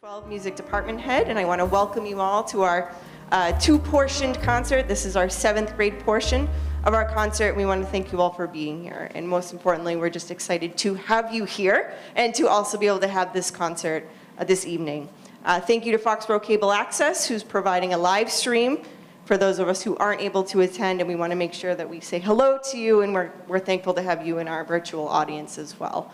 12 Music Department Head, and I want to welcome you all to our two-portioned concert. This is our 7th grade portion of our concert. We want to thank you all for being here, and most importantly, we're just excited to have you here and to also be able to have this concert this evening. Thank you to Foxboro Cable Access, who's providing a live stream for those of us who aren't able to attend, and we want to make sure that we say hello to you, and we're thankful to have you in our virtual audience as well.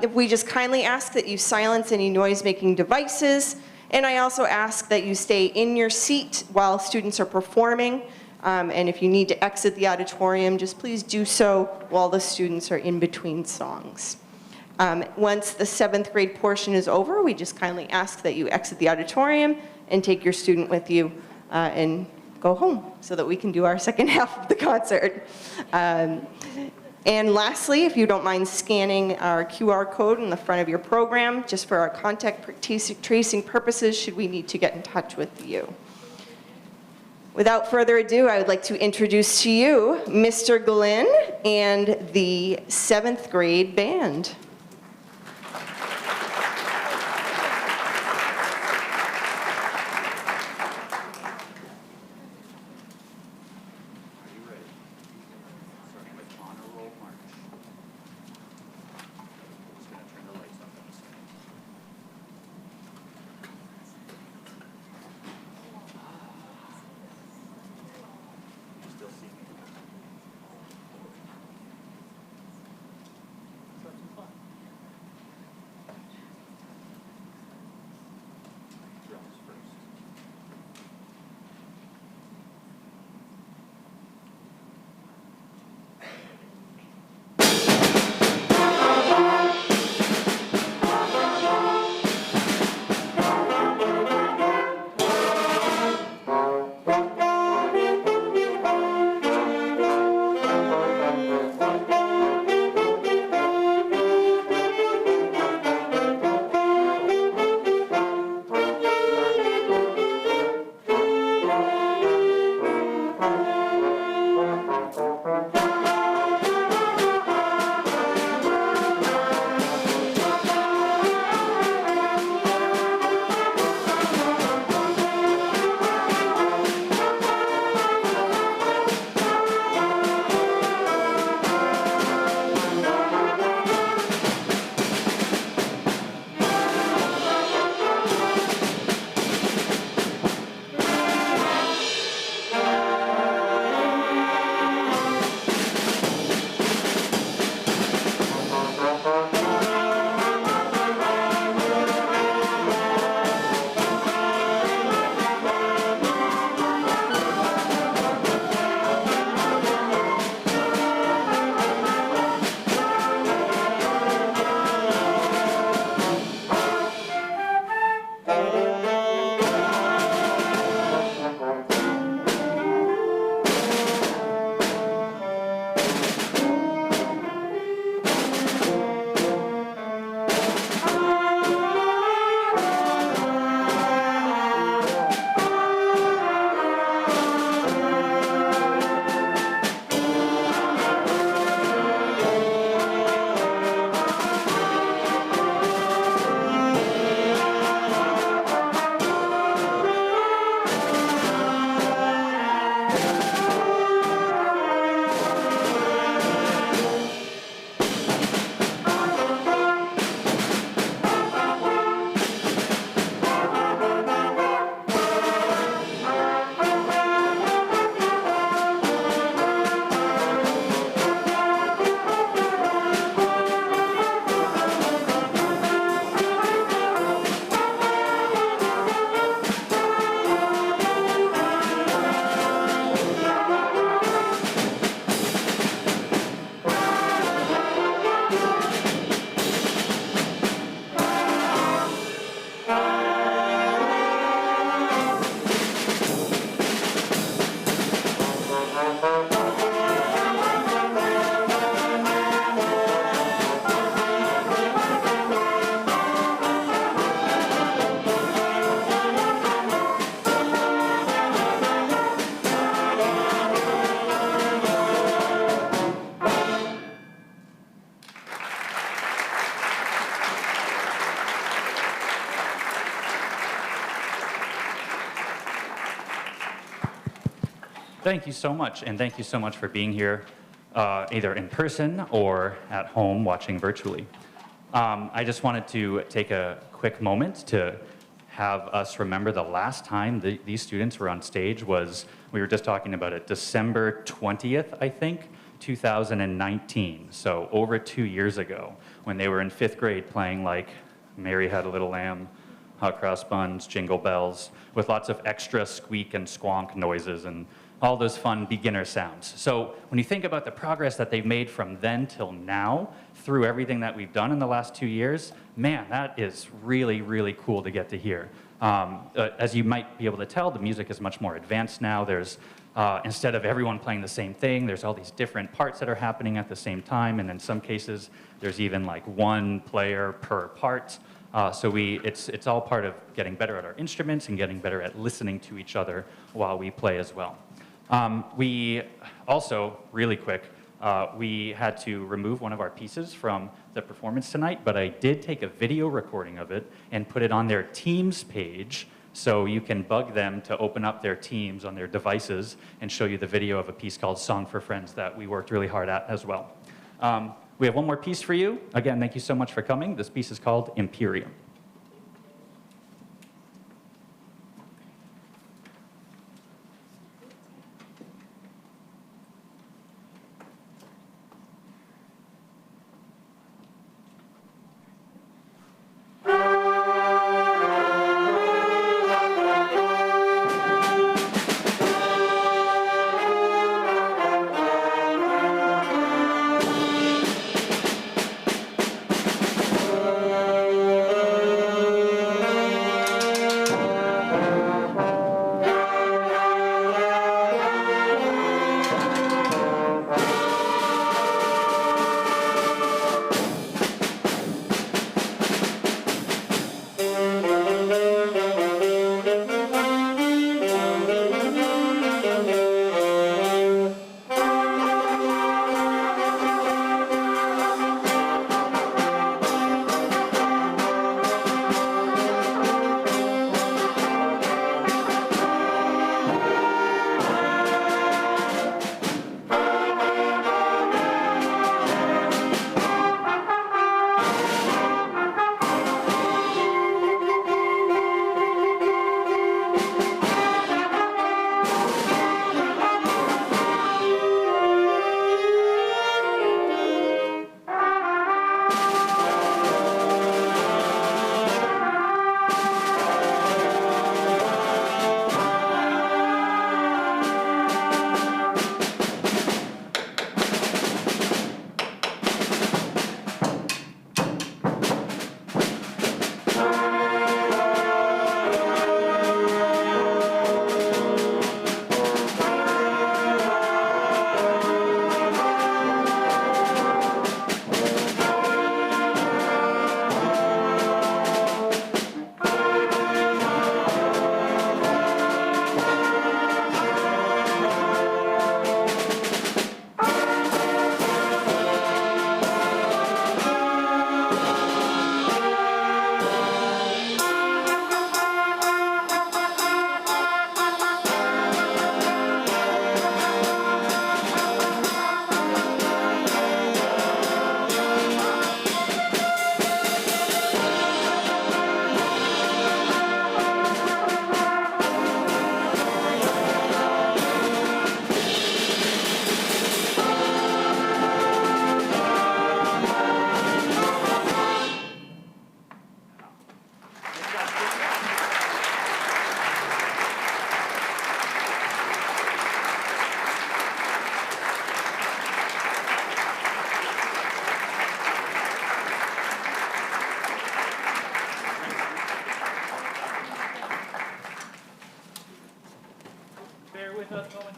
If we just kindly ask that you silence any noise-making devices, and I also ask that you stay in your seat while students are performing, and if you need to exit the auditorium, just please do so while the students are in between songs. Once the 7th grade portion is over, we just kindly ask that you exit the auditorium and take your student with you and go home so that we can do our second half of the concert. And lastly, if you don't mind scanning our QR code in the front of your program, just for our contact tracing purposes, should we need to get in touch with you. Without further ado, I would like to introduce to you Mr. Glenn and the 7th grade band. Thank you so much, and thank you so much for being here, either in person or at home watching virtually. I just wanted to take a quick moment to have us remember the last time these students were on stage was, we were just talking about it, December 20th, I think, 2019. So over 2 years ago, when they were in 5th grade playing like Mary Had a Little Lamb, Hot Cross Buns, Jingle Bells, with lots of extra squeak and squonk noises and all those fun beginner sounds. So when you think about the progress that they've made from then till now, through everything that we've done in the last 2 years, man, that is really, really cool to get to hear. As you might be able to tell, the music is much more advanced now. There's, instead of everyone playing the same thing, there's all these different parts that are happening at the same time, and in some cases, there's even like one player per part. So it's all part of getting better at our instruments and getting better at listening to each other while we play as well. We also, really quick, we had to remove one of our pieces from the performance tonight, but I did take a video recording of it and put it on their Teams page, so you can bug them to open up their Teams on their devices and show you the video of a piece called Song for Friends that we worked really hard at as well. We have one more piece for you. Again, thank you so much for coming. This piece is called Imperium.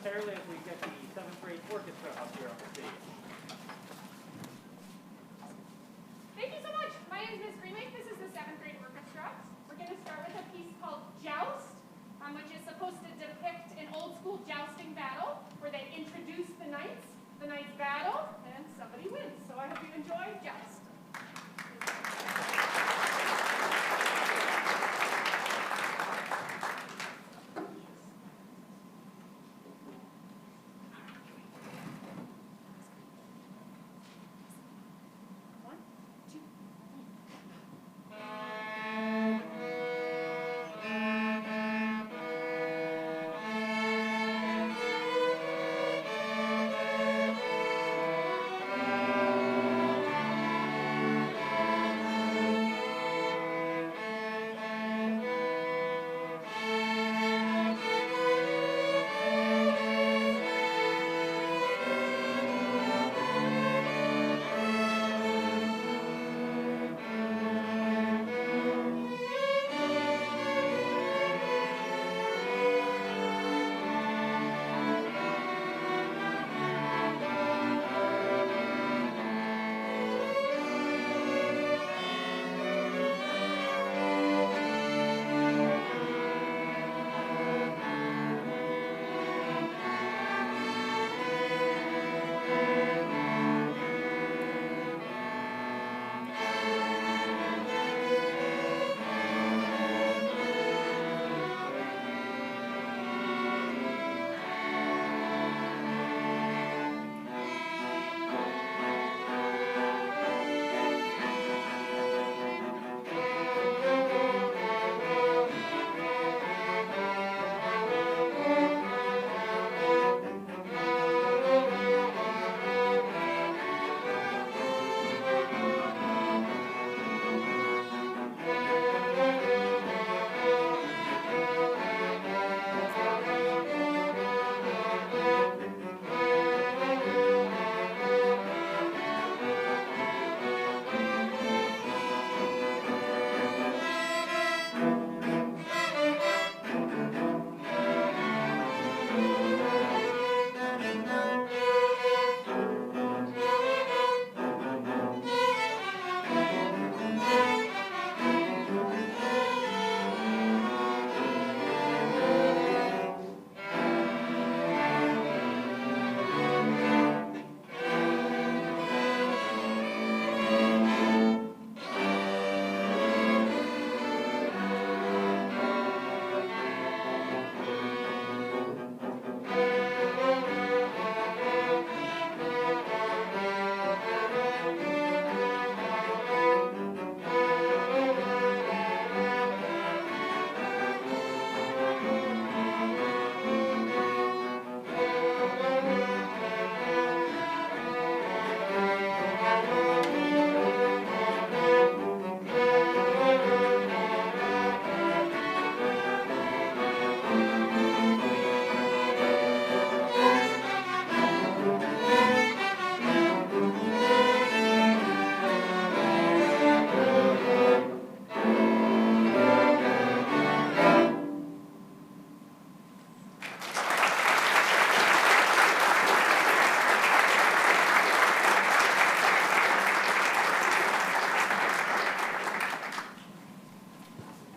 momentarily as we get the 7th grade orchestra up here on the stage. Thank you so much. My name is Ms. Greenleaf. This is the 7th grade orchestra. We're going to start with a piece called Joust, which is supposed to depict an old school jousting battle where they introduce the knights battle, and somebody wins. So I hope you enjoy Joust.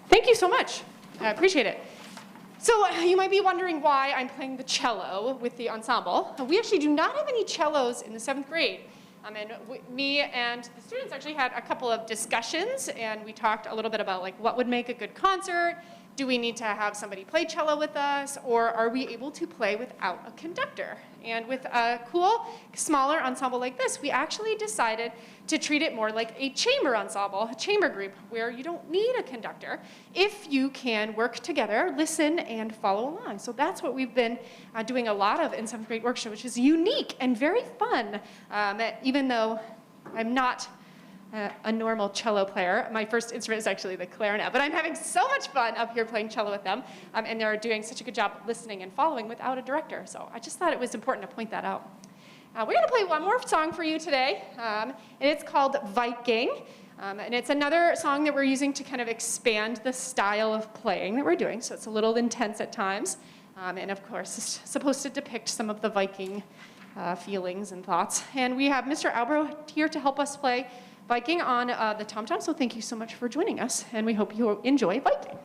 Thank you so much. I appreciate it. So you might be wondering why I'm playing the cello with the ensemble. We actually do not have any cellos in the 7th grade. And me and the students actually had a couple of discussions, and we talked a little bit about like what would make a good concert. Do we need to have somebody play cello with us, or are we able to play without a conductor? And with a cool, smaller ensemble like this, we actually decided to treat it more like a chamber ensemble, a chamber group, where you don't need a conductor if you can work together, listen, and follow along. So that's what we've been doing a lot of in 7th grade Orchestra, which is unique and very fun, even though I'm not a normal cello player. My first instrument is actually the clarinet, but I'm having so much fun up here playing cello with them, and they're doing such a good job listening and following without a director. So I just thought it was important to point that out. We're going to play one more song for you today, and it's called Viking. And it's another song that we're using to kind of expand the style of playing that we're doing, so it's a little intense at times. And of course, it's supposed to depict some of the Viking feelings and thoughts. And we have Mr. Albro here to help us play Viking on the tom-tom, so thank you so much for joining us, and we hope you enjoy Viking.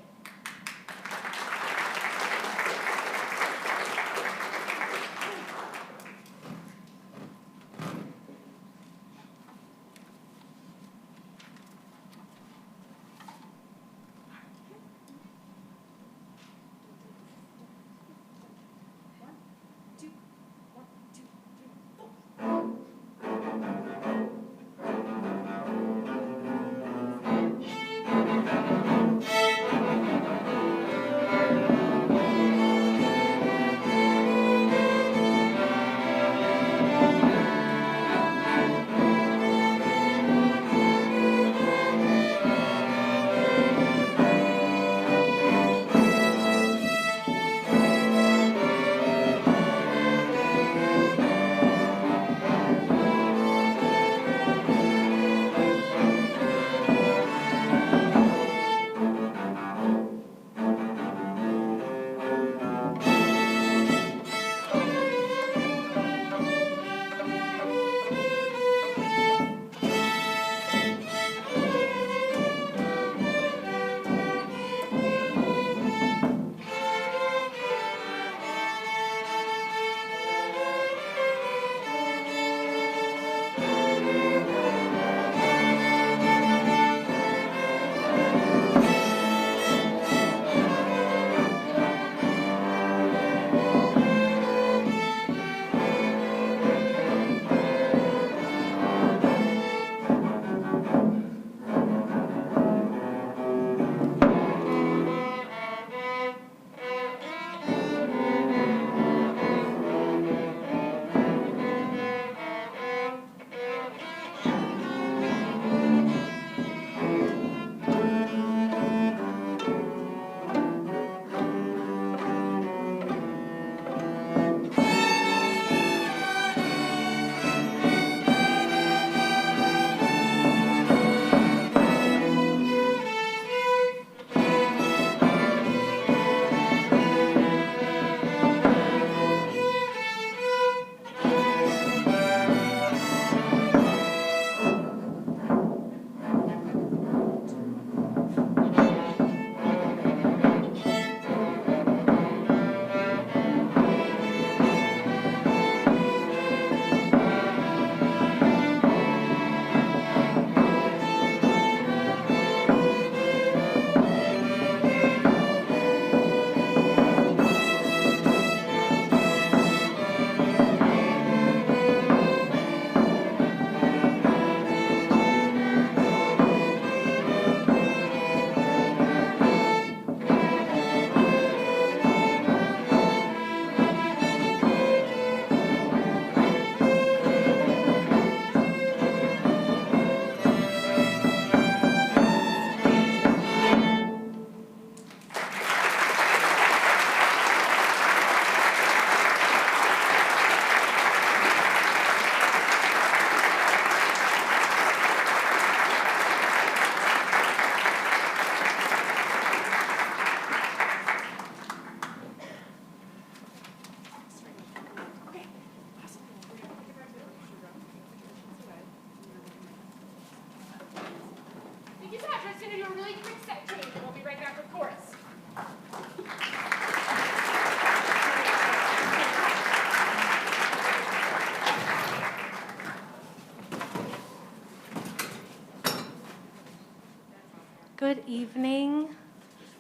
evening.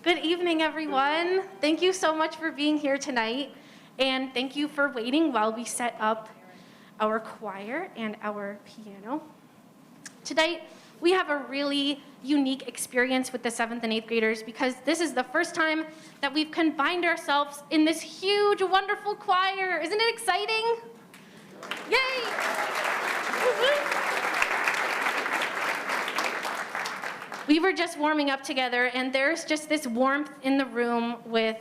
Good evening, everyone. Thank you so much for being here tonight, and thank you for waiting while we set up our choir and our piano. Tonight, we have a really unique experience with the 7th and 8th graders because this is the first time that we've combined ourselves in this huge, wonderful choir. Isn't it exciting? Yay! We were just warming up together, and there's just this warmth in the room with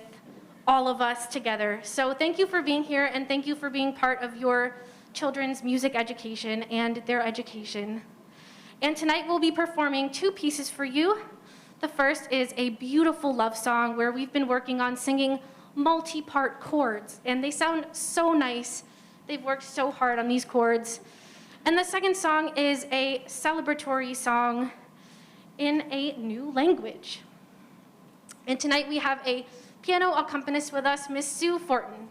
all of us together. So thank you for being here, and thank you for being part of your children's music education and their education. And tonight we'll be performing 2 pieces for you. The first is a beautiful love song where we've been working on singing multi-part chords, and they sound so nice. They've worked so hard on these chords. And the second song is a celebratory song in a new language. And tonight we have a piano accompanist with us, Miss Sue Fortin.